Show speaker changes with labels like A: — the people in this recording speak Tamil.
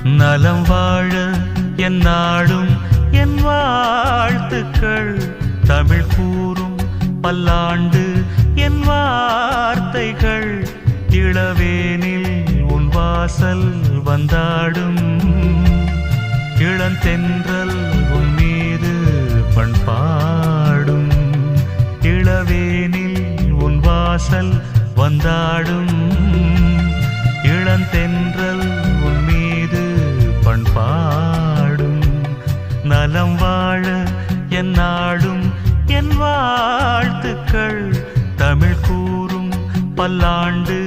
A: நலம் வாழ என் நாடும் என் வாழ்த்துக்கள். தமிழ் கூறும் பல்லாண்டு என் வார்த்தைகள். இளவேனில் உன் வாசல் வந்தாடும். இளந்தென்றல் உன் மீது பண்பாடும். இளவேனில் உன் வாசல் வந்தாடும். இளந்தென்றல் உன் மீது பண்பாடும். நலம் வாழ என் நாடும் என் வாழ்த்துக்கள். தமிழ் கூறும் பல்லாண்டு